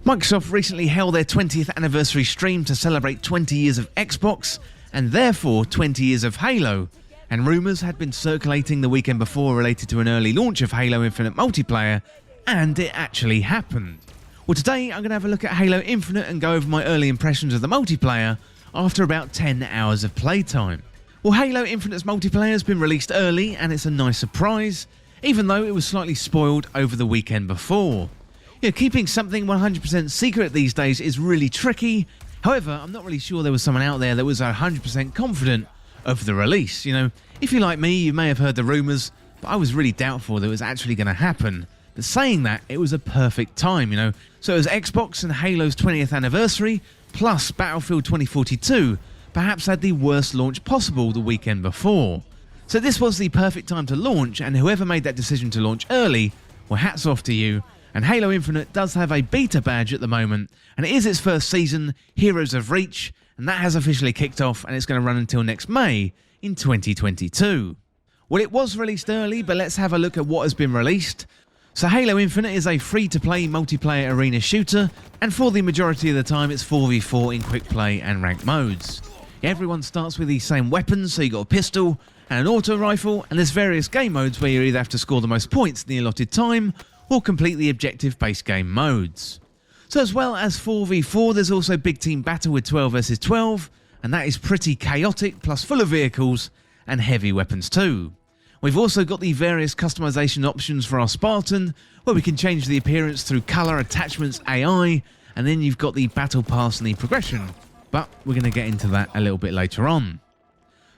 Microsoft recently held their 20th anniversary stream to celebrate 20 years of Xbox and therefore 20 years of Halo, and rumours had been circulating the weekend before related to an early launch of Halo Infinite multiplayer, and it actually happened. Well, today I'm going to have a look at Halo Infinite and go over my early impressions of the multiplayer after about 10 hours of playtime. Well, Halo Infinite's multiplayer has been released early and it's a nice surprise, even though it was slightly spoiled over the weekend before. Keeping something 100% secret these days is really tricky. However, I'm not really sure there was someone out there that was 100% confident of the release. If you're like me, you may have heard the rumours, but I was really doubtful that it was actually going to happen. But saying that, it was a perfect time, So it was Xbox and Halo's 20th anniversary, plus Battlefield 2042, perhaps had the worst launch possible the weekend before. So this was the perfect time to launch, and whoever made that decision to launch early, well, hats off to you. And Halo Infinite does have a beta badge at the moment, and it is its first season, Heroes of Reach, and that has officially kicked off, and it's going to run until next May in 2022. Well, it was released early, but let's have a look at what has been released. So Halo Infinite is a free-to-play multiplayer arena shooter, and for the majority of the time it's 4v4 in quick play and ranked modes. Everyone starts with the same weapons, so you've got a pistol and an auto rifle, and there's various game modes where you either have to score the most points in the allotted time, or complete the objective-based game modes. So as well as 4v4, there's also big team battle with 12 vs 12, and that is pretty chaotic, plus full of vehicles and heavy weapons too. We've also got the various customization options for our Spartan, where we can change the appearance through colour, attachments, AI, and then you've got the battle pass and the progression, but we're going to get into that a little bit later on.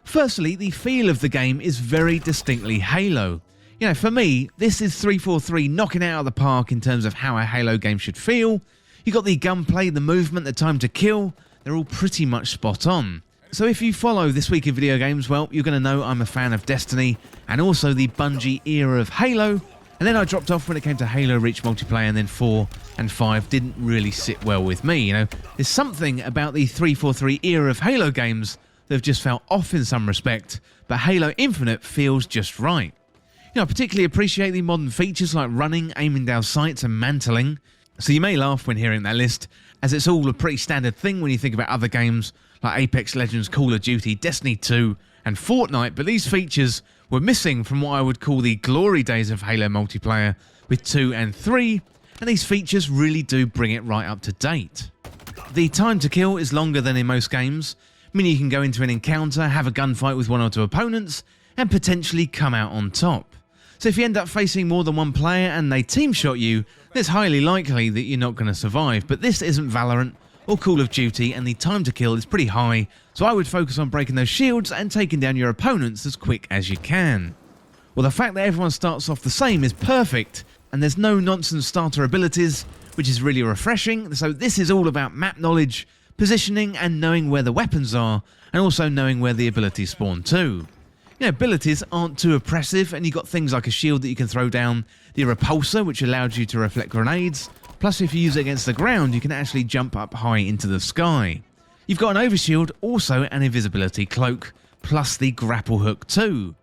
Firstly, the feel of the game is very distinctly Halo. For me, this is 343 knocking it out of the park in terms of how a Halo game should feel. You got the gunplay, the movement, the time to kill, they're all pretty much spot on. So if you follow This Week in Video Games, well, you're going to know I'm a fan of Destiny and also the Bungie era of Halo, and then I dropped off when it came to Halo Reach multiplayer, and then 4 and 5 didn't really sit well with me. There's something about the 343 era of Halo games that have just felt off in some respect, but Halo Infinite feels just right. I particularly appreciate the modern features like running, aiming down sights and mantling. So you may laugh when hearing that list, as it's all a pretty standard thing when you think about other games like Apex Legends, Call of Duty, Destiny 2 and Fortnite, but these features were missing from what I would call the glory days of Halo multiplayer with 2 and 3, and these features really do bring it right up to date. The time to kill is longer than in most games, meaning you can go into an encounter, have a gunfight with one or two opponents, and potentially come out on top. So if you end up facing more than one player and they team shot you, it's highly likely that you're not going to survive. But this isn't Valorant or Call of Duty, and the time to kill is pretty high, so I would focus on breaking those shields and taking down your opponents as quick as you can. Well, the fact that everyone starts off the same is perfect, and there's no nonsense starter abilities, which is really refreshing. So this is all about map knowledge, positioning and knowing where the weapons are, and also knowing where the abilities spawn too. Abilities aren't too oppressive, and you've got things like a shield that you can throw down, the repulsor, which allows you to reflect grenades, plus if you use it against the ground, you can actually jump up high into the sky. You've got an overshield, also an invisibility cloak, plus the grapple hook too.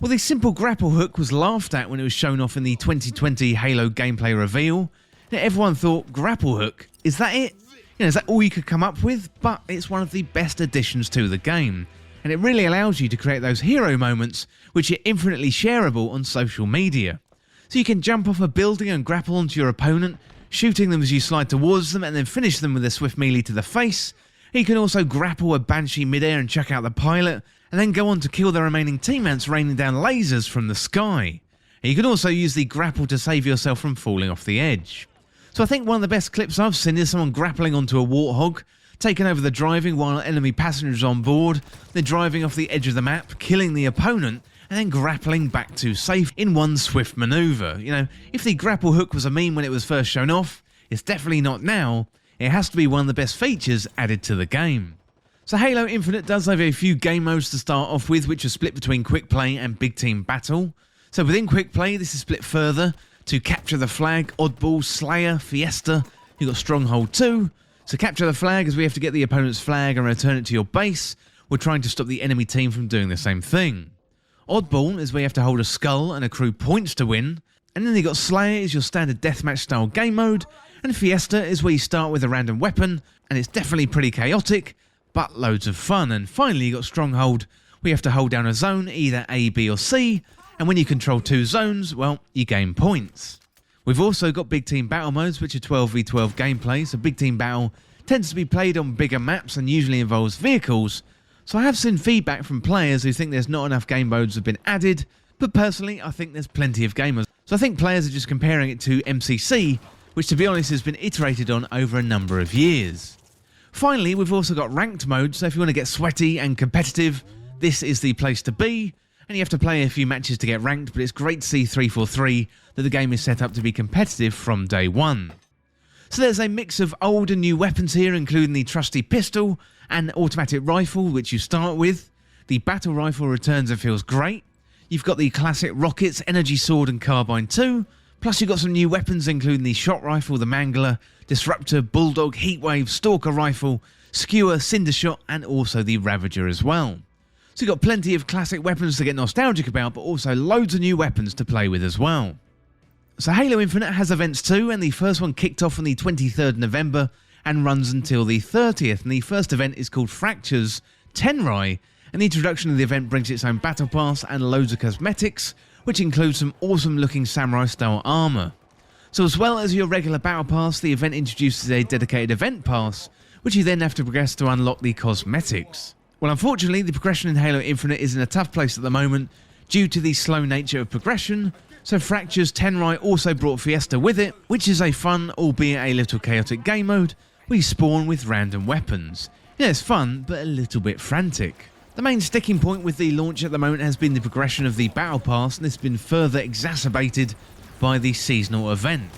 Well, the simple grapple hook was laughed at when it was shown off in the 2020 Halo gameplay reveal. Everyone thought, grapple hook, is that it? Is that all you could come up with? But it's one of the best additions to the game. And it really allows you to create those hero moments which are infinitely shareable on social media. So you can jump off a building and grapple onto your opponent, shooting them as you slide towards them and then finish them with a swift melee to the face. And you can also grapple a Banshee midair and chuck out the pilot, and then go on to kill the remaining teammates raining down lasers from the sky. And you can also use the grapple to save yourself from falling off the edge. So I think one of the best clips I've seen is someone grappling onto a warthog, taking over the driving while enemy passengers on board, then driving off the edge of the map, killing the opponent, and then grappling back to safe in one swift manoeuvre. If the grapple hook was a meme when it was first shown off, it's definitely not now. It has to be one of the best features added to the game. So Halo Infinite does have a few game modes to start off with, which are split between quick play and big team battle. So within quick play, this is split further to Capture the Flag, Oddball, Slayer, Fiesta. You've got Stronghold 2. So Capture the Flag is we have to get the opponent's flag and return it to your base. We're trying to stop the enemy team from doing the same thing. Oddball is where you have to hold a skull and accrue points to win. And then you've got Slayer is your standard deathmatch style game mode, And Fiesta is where you start with a random weapon, and it's definitely pretty chaotic, but loads of fun. And finally you got Stronghold, where you have to hold down a zone, either A, B or C, and when you control 2 zones, well, you gain points. We've also got big team battle modes, which are 12v12 gameplay, so big team battle tends to be played on bigger maps and usually involves vehicles. So I have seen feedback from players who think there's not enough game modes have been added, but personally I think there's plenty of game modes. So I think players are just comparing it to MCC, which to be honest has been iterated on over a number of years. Finally, we've also got ranked mode, so if you want to get sweaty and competitive, this is the place to be. And you have to play a few matches to get ranked, but it's great to see 343 that the game is set up to be competitive from day one. So there's a mix of old and new weapons here, including the trusty pistol and automatic rifle, which you start with. The battle rifle returns and feels great. You've got the classic rockets, energy sword and carbine too. Plus you've got some new weapons, including the shot rifle, the mangler, disruptor, bulldog, heatwave, stalker rifle, skewer, cinder shot, and also the ravager as well. So you've got plenty of classic weapons to get nostalgic about, but also loads of new weapons to play with as well. So Halo Infinite has events too, and the first one kicked off on the 23rd November and runs until the 30th, and the first event is called Fractures Tenrai, and the introduction of the event brings its own battle pass and loads of cosmetics, which includes some awesome looking samurai style armour. So as well as your regular battle pass, the event introduces a dedicated event pass, which you then have to progress to unlock the cosmetics. Well, unfortunately, the progression in Halo Infinite is in a tough place at the moment due to the slow nature of progression, so Fractures Tenrai also brought Fiesta with it, which is a fun, albeit a little chaotic game mode, where you spawn with random weapons. Yeah, it's fun, but a little bit frantic. The main sticking point with the launch at the moment has been the progression of the Battle Pass, and this has been further exacerbated by the seasonal event.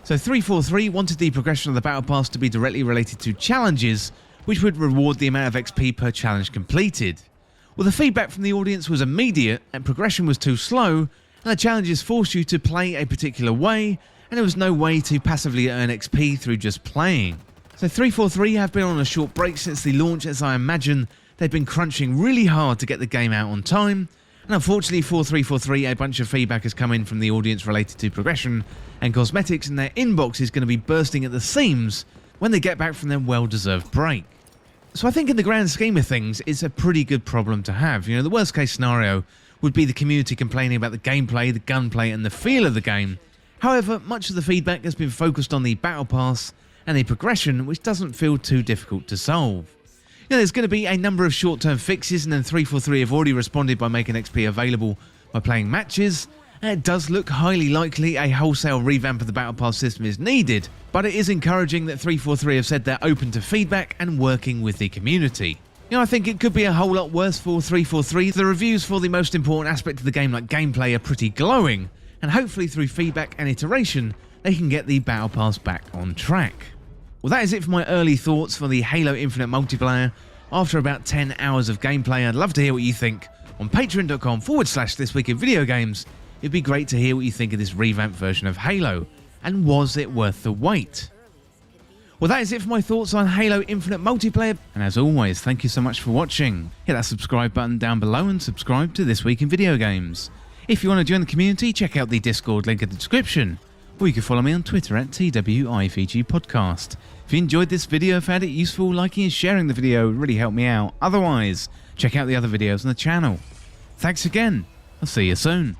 So 343 wanted the progression of the Battle Pass to be directly related to challenges, which would reward the amount of XP per challenge completed. Well, the feedback from the audience was immediate, and progression was too slow, and the challenges forced you to play a particular way, and there was no way to passively earn XP through just playing. So 343 have been on a short break since the launch, as I imagine they've been crunching really hard to get the game out on time, and unfortunately for 343 a bunch of feedback has come in from the audience related to progression and cosmetics, and their inbox is going to be bursting at the seams when they get back from their well-deserved break. So I think in the grand scheme of things, it's a pretty good problem to have. You know, the worst case scenario would be the community complaining about the gameplay, the gunplay and the feel of the game. However, much of the feedback has been focused on the battle pass and the progression, which doesn't feel too difficult to solve. You know, there's going to be a number of short-term fixes, and then 343 have already responded by making XP available by playing matches. And it does look highly likely a wholesale revamp of the Battle Pass system is needed, but it is encouraging that 343 have said they're open to feedback and working with the community. You know, I think it could be a whole lot worse for 343. The reviews for the most important aspect of the game, like gameplay, are pretty glowing, and hopefully through feedback and iteration, they can get the Battle Pass back on track. Well, that is it for my early thoughts for the Halo Infinite multiplayer. After about 10 hours of gameplay, I'd love to hear what you think on patreon.com/thisweekinvideogames. It'd be great to hear what you think of this revamped version of Halo, and was it worth the wait? Well, that is it for my thoughts on Halo Infinite multiplayer, and as always, thank you so much for watching. Hit that subscribe button down below and subscribe to This Week in Video Games. If you want to join the community, check out the Discord link in the description, or you can follow me on Twitter at TWIVG Podcast. If you enjoyed this video, found it useful, liking and sharing the video would really help me out. Otherwise, check out the other videos on the channel. Thanks again. I'll see you soon.